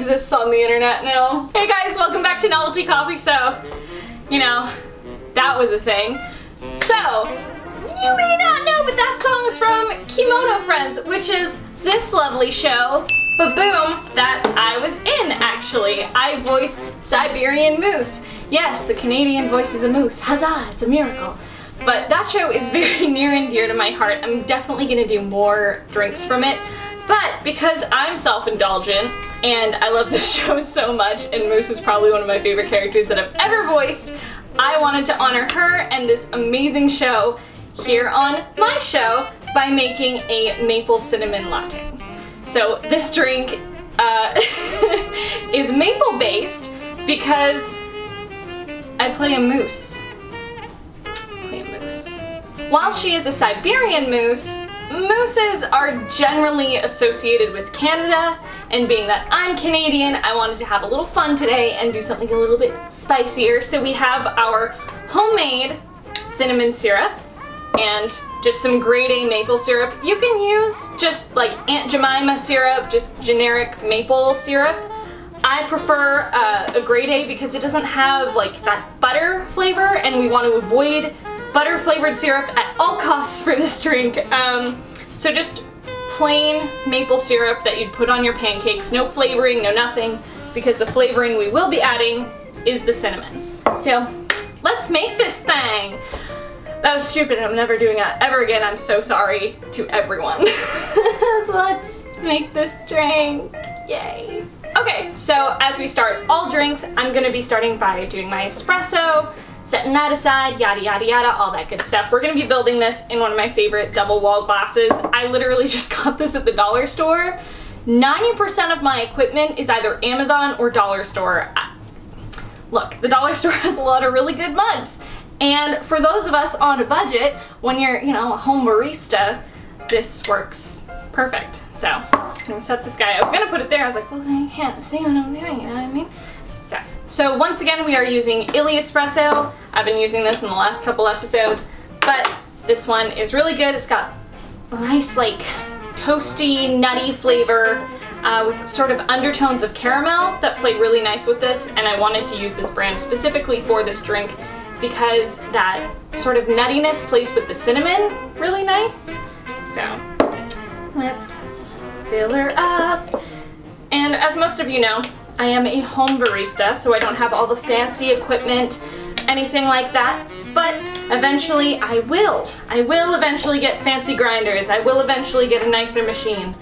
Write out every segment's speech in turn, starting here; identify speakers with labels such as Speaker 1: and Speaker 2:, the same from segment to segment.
Speaker 1: exists on the internet now. Hey guys, welcome back to Novelty Coffee. So, you know, that was a thing. So, you may not know, but that song is from Kemono Friends, which is this lovely show, Ba-Boom, that I was in, actually. I voice Siberian Moose. Yes, the Canadian voices a moose. Huzzah, it's a miracle. But that show is very near and dear to my heart. I'm definitely gonna do more drinks from it. But because I'm self-indulgent and I love this show so much, and Moose is probably one of my favorite characters that I've ever voiced, I wanted to honor her and this amazing show here on my show by making a maple cinnamon latte. So this drink is maple based because I play a moose. While she is a Siberian moose, mooses are generally associated with Canada, and being that I'm Canadian, I wanted to have a little fun today and do something a little bit spicier. So we have our homemade cinnamon syrup and just some grade A maple syrup. You can use just like Aunt Jemima syrup, just generic maple syrup. I prefer a grade A because it doesn't have like that butter flavor, and we want to avoid butter flavored syrup at all costs for this drink. So just plain maple syrup that you'd put on your pancakes, no flavoring, no nothing, because the flavoring we will be adding is the cinnamon. So let's make this thing. That was stupid, I'm never doing that ever again. I'm so sorry to everyone. So let's make this drink, yay. Okay, so as we start all drinks, I'm gonna be starting by doing my espresso, setting that aside, yada yada yada, all that good stuff. We're gonna be building this in one of my favorite double wall glasses. I literally just got this at the dollar store. 90% of my equipment is either Amazon or dollar store. Look, the dollar store has a lot of really good mugs. And for those of us on a budget, when you're, you know, a home barista, this works perfect. So, I'm gonna set this guy. I was gonna put it there. I was like, well, they can't see what I'm doing, you know what I mean? So once again, we are using Illy Espresso. I've been using this in the last couple episodes, but this one is really good. It's got a nice, like, toasty, nutty flavor with sort of undertones of caramel that play really nice with this, and I wanted to use this brand specifically for this drink because that sort of nuttiness plays with the cinnamon really nice. So let's fill her up. And as most of you know, I am a home barista, so I don't have all the fancy equipment, anything like that, but eventually I will. I will eventually get fancy grinders. I will eventually get a nicer machine.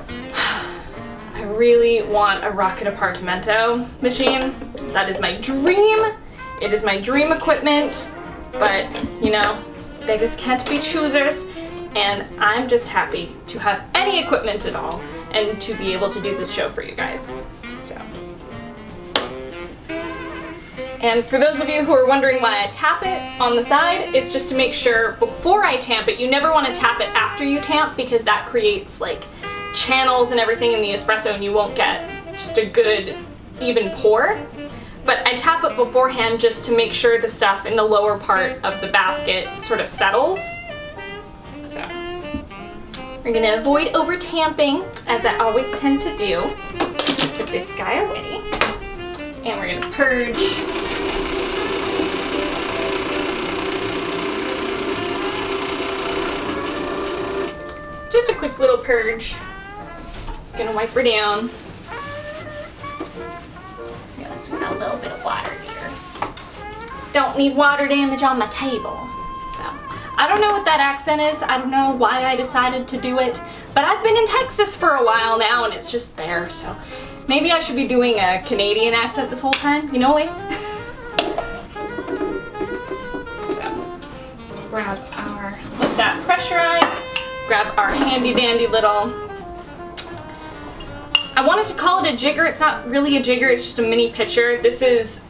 Speaker 1: I really want a Rocket Apartamento machine. That is my dream. It is my dream equipment, but you know, beggars can't be choosers, and I'm just happy to have any equipment at all and to be able to do this show for you guys. So. And for those of you who are wondering why I tap it on the side, it's just to make sure before I tamp it. You never want to tap it after you tamp because that creates like channels and everything in the espresso and you won't get just a good even pour. But I tap it beforehand just to make sure the stuff in the lower part of the basket sort of settles. So we're gonna avoid over tamping, as I always tend to do. Put this guy away, and we're gonna purge. Just a quick little purge. Gonna wipe her down. Yeah, let's put a little bit of water here. Don't need water damage on my table. So, I don't know what that accent is. I don't know why I decided to do it, but I've been in Texas for a while now, and it's just there, so. Maybe I should be doing a Canadian accent this whole time, you know what? So, grab our, let that pressurize, grab our handy dandy little, I wanted to call it a jigger. It's not really a jigger, it's just a mini pitcher. This is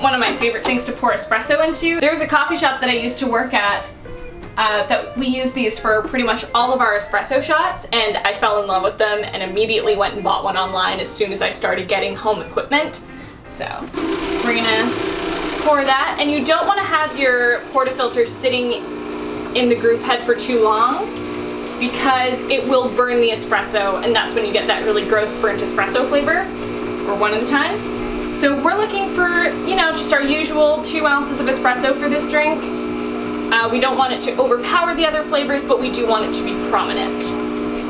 Speaker 1: one of my favorite things to pour espresso into. There's a coffee shop that I used to work at that we use these for pretty much all of our espresso shots, and I fell in love with them and immediately went and bought one online as soon as I started getting home equipment. So we're gonna pour that, and you don't want to have your portafilter sitting in the group head for too long because it will burn the espresso, and that's when you get that really gross burnt espresso flavor, or one of the times. So we're looking for, you know, just our usual 2 ounces of espresso for this drink. We don't want it to overpower the other flavors, but we do want it to be prominent.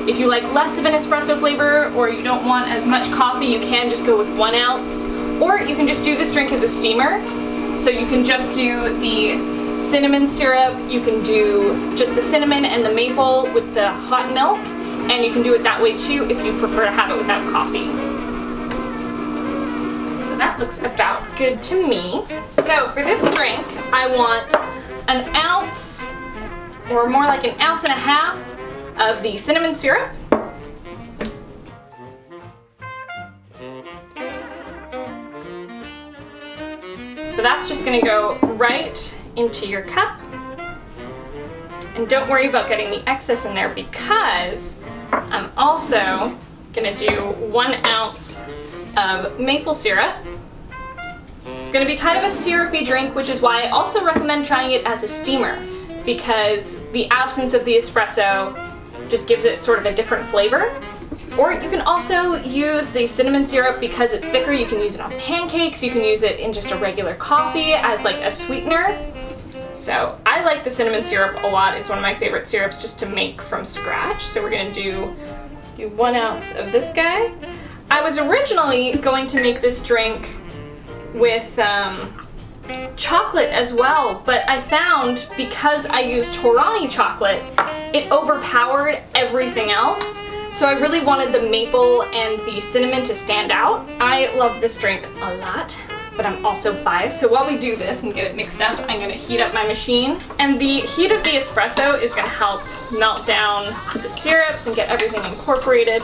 Speaker 1: If you like less of an espresso flavor, or you don't want as much coffee, you can just go with 1 ounce. Or you can just do this drink as a steamer. So you can just do the cinnamon syrup, you can do just the cinnamon and the maple with the hot milk, and you can do it that way too if you prefer to have it without coffee. So that looks about good to me. So for this drink, I want 1 ounce, or more like 1.5 ounces of the cinnamon syrup. So that's just gonna go right into your cup. And don't worry about getting the excess in there, because I'm also gonna do 1 ounce of maple syrup. It's gonna be kind of a syrupy drink, which is why I also recommend trying it as a steamer, because the absence of the espresso just gives it sort of a different flavor. Or you can also use the cinnamon syrup because it's thicker. You can use it on pancakes, you can use it in just a regular coffee as like a sweetener. So I like the cinnamon syrup a lot. It's one of my favorite syrups just to make from scratch. So we're gonna do 1 ounce of this guy. I was originally going to make this drink with chocolate as well, but I found because I used Torani chocolate, it overpowered everything else. So I really wanted the maple and the cinnamon to stand out. I love this drink a lot, but I'm also biased. So while we do this and get it mixed up, I'm gonna heat up my machine. And the heat of the espresso is gonna help melt down the syrups and get everything incorporated.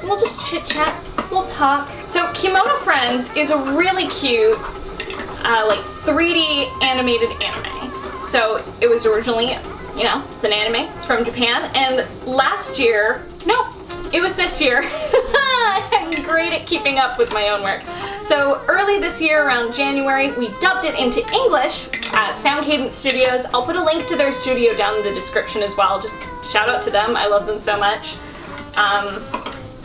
Speaker 1: We'll just chit chat, we'll talk. So Kemono Friends is a really cute, like 3D animated anime. So it was originally, you know, it's an anime, it's from Japan, and last year, no, it was this year. I'm great at keeping up with my own work. So early this year, around January, we dubbed it into English at Cadence Studios. I'll put a link to their studio down in the description as well. Just shout out to them, I love them so much.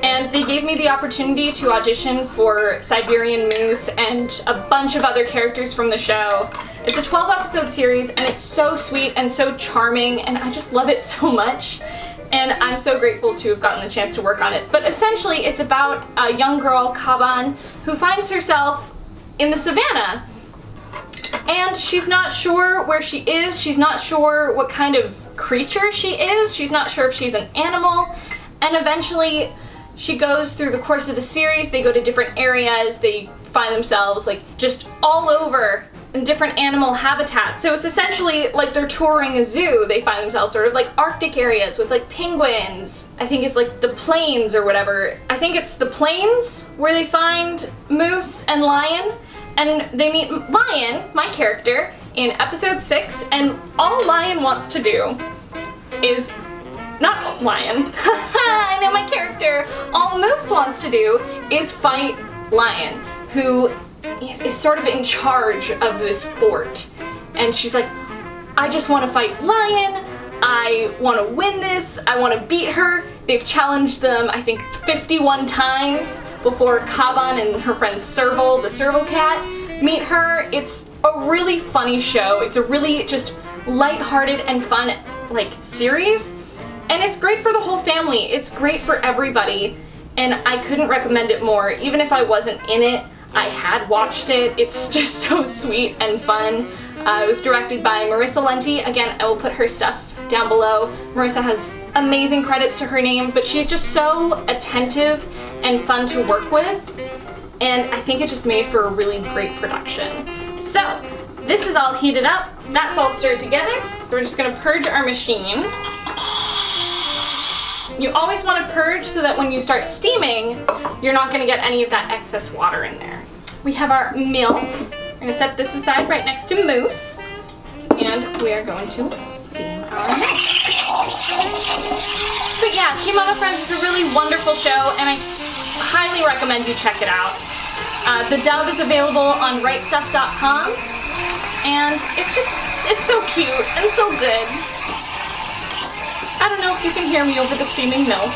Speaker 1: And they gave me the opportunity to audition for Siberian Moose and a bunch of other characters from the show. It's a 12-episode series, and it's so sweet and so charming, and I just love it so much. And I'm so grateful to have gotten the chance to work on it. But essentially, it's about a young girl, Kaban, who finds herself in the savannah. And she's not sure where she is, she's not sure what kind of creature she is, she's not sure if she's an animal, and eventually she goes through the course of the series, they go to different areas, they find themselves like just all over in different animal habitats. So it's essentially like they're touring a zoo. They find themselves sort of like Arctic areas with like penguins. I think it's like the plains or whatever. I think it's the plains where they find moose and lion, and they meet Lion, my character, in episode 6, and all Lion wants to do is, not Lion, I know my character, all Moose wants to do is fight Lion, who is sort of in charge of this fort. And she's like, I just want to fight Lion, I want to win this, I want to beat her. They've challenged them, I think, 51 times before Kaban and her friend Serval, the Serval cat, meet her. It's a really funny show. It's a really just lighthearted and fun like series. And it's great for the whole family. It's great for everybody. And I couldn't recommend it more. Even if I wasn't in it, I had watched it. It's just so sweet and fun. It was directed by Marissa Lenti. Again, I will put her stuff down below. Marissa has amazing credits to her name, but she's just so attentive and fun to work with. And I think it just made for a really great production. So, this is all heated up. That's all stirred together. We're just gonna purge our machine. You always want to purge so that when you start steaming, you're not going to get any of that excess water in there. We have our milk. We're going to set this aside right next to Moose. And we are going to steam our milk. But yeah, Kemono Friends is a really wonderful show, and I highly recommend you check it out. The dub is available on rightstuff.com, and it's so cute and so good. I don't know if you can hear me over the steaming milk.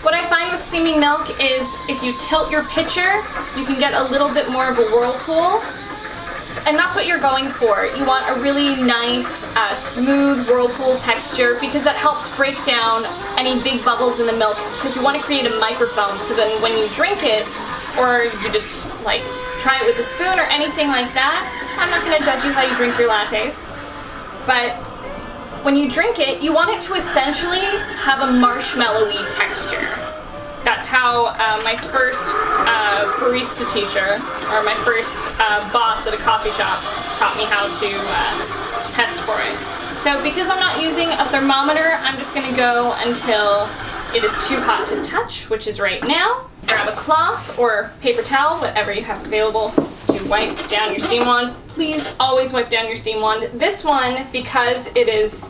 Speaker 1: What I find with steaming milk is if you tilt your pitcher, you can get a little bit more of a whirlpool. And that's what you're going for. You want a really nice, smooth whirlpool texture because that helps break down any big bubbles in the milk, because you want to create a microfoam so then when you drink it, or you just like try it with a spoon or anything like that. I'm not going to judge you how you drink your lattes, but when you drink it, you want it to essentially have a marshmallowy texture. That's how my first barista teacher, or my first boss at a coffee shop, taught me how to test for it. So because I'm not using a thermometer, I'm just going to go until it is too hot to touch, which is right now. Grab a cloth or paper towel, whatever you have available, to wipe down your steam wand. Please always wipe down your steam wand. This one, because it is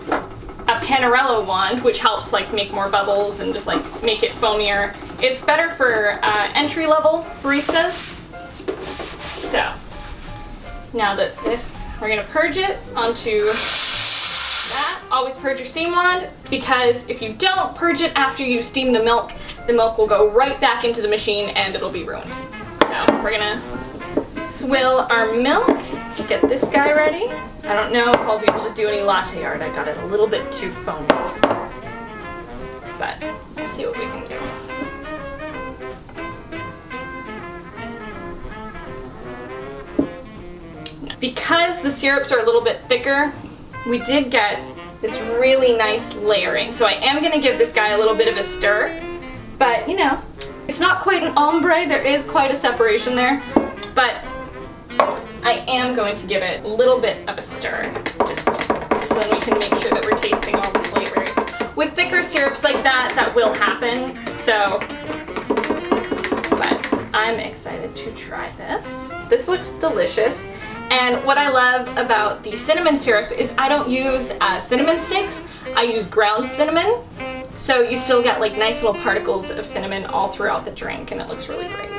Speaker 1: a Panarello wand, which helps like make more bubbles and just like make it foamier, it's better for entry-level baristas. So now that we're gonna purge it onto that. Always purge your steam wand, because if you don't purge it after you steam the milk will go right back into the machine and it'll be ruined. So we're gonna swill our milk, get this guy ready. I don't know if I'll be able to do any latte art. I got it a little bit too foamy, but we'll see what we can do. Because the syrups are a little bit thicker, we did get this really nice layering. So I am gonna give this guy a little bit of a stir, but you know, it's not quite an ombre. There is quite a separation there, but I am going to give it a little bit of a stir, just so then we can make sure that we're tasting all the flavors. With thicker syrups like that, that will happen, so, but I'm excited to try this. This looks delicious, and what I love about the cinnamon syrup is I don't use cinnamon sticks, I use ground cinnamon, so you still get like nice little particles of cinnamon all throughout the drink, and it looks really great.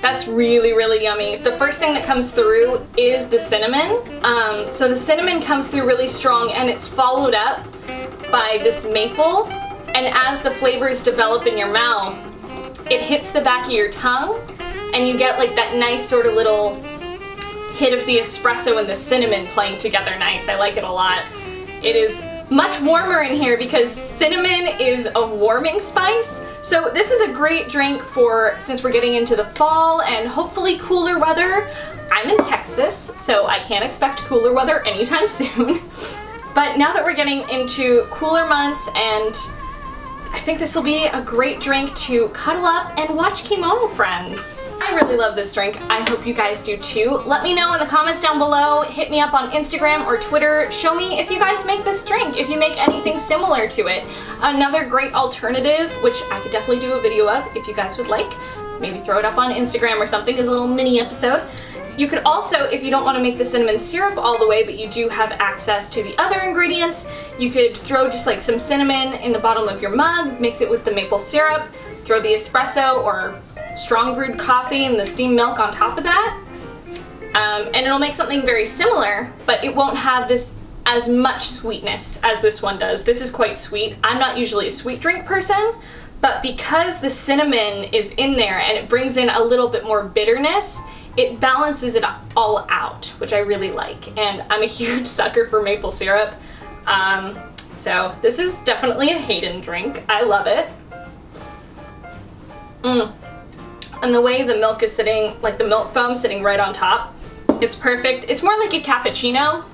Speaker 1: That's really, really yummy. The first thing that comes through is the cinnamon. So the cinnamon comes through really strong, and it's followed up by this maple. And as the flavors develop in your mouth, it hits the back of your tongue, and you get like that nice sort of little hit of the espresso and the cinnamon playing together nice. I like it a lot. It is much warmer in here because cinnamon is a warming spice. So this is a great drink for, since we're getting into the fall and hopefully cooler weather. I'm in Texas, so I can't expect cooler weather anytime soon. But now that we're getting into cooler months, and I think this will be a great drink to cuddle up and watch Kemono Friends. I really love this drink. I hope you guys do too. Let me know in the comments down below. Hit me up on Instagram or Twitter. Show me if you guys make this drink, if you make anything similar to it. Another great alternative, which I could definitely do a video of if you guys would like. Maybe throw it up on Instagram or something as a little mini episode. You could also, if you don't want to make the cinnamon syrup all the way, but you do have access to the other ingredients, you could throw just like some cinnamon in the bottom of your mug, mix it with the maple syrup, throw the espresso or strong brewed coffee and the steamed milk on top of that. And it'll make something very similar, but it won't have this as much sweetness as this one does. This is quite sweet. I'm not usually a sweet drink person, but because the cinnamon is in there and it brings in a little bit more bitterness, it balances it all out, which I really like. And I'm a huge sucker for maple syrup. So this is definitely a Hayden drink. I love it. And the way the milk is sitting, like the milk foam sitting right on top, it's perfect. It's more like a cappuccino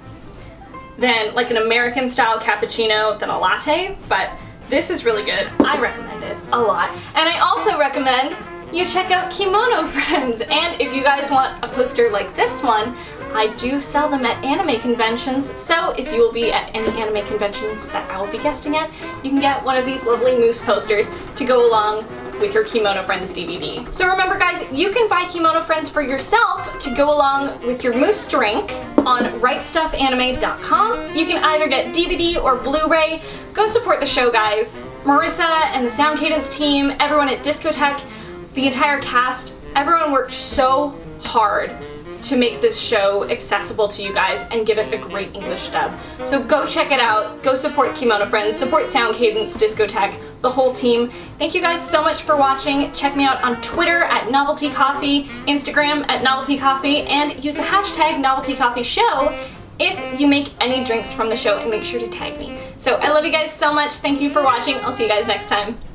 Speaker 1: than like an American style cappuccino than a latte, but this is really good. I recommend it a lot. And I also recommend you check out Kemono Friends. And if you guys want a poster like this one, I do sell them at anime conventions. So if you will be at any anime conventions that I will be guesting at, you can get one of these lovely moose posters to go along with your Kemono Friends DVD. So remember guys, you can buy Kemono Friends for yourself to go along with your moose drink on rightstuffanime.com. You can either get DVD or Blu-ray. Go support the show guys. Marissa and the Sound Cadence team, everyone at Discotek, the entire cast, everyone worked so hard to make this show accessible to you guys and give it a great English dub. So go check it out, go support Kemono Friends, support Sound Cadence, Discotek, the whole team. Thank you guys so much for watching. Check me out on Twitter at Novelty Coffee, Instagram at Novelty Coffee, and use the hashtag Novelty Coffee Show if you make any drinks from the show, and make sure to tag me. So I love you guys so much. Thank you for watching. I'll see you guys next time.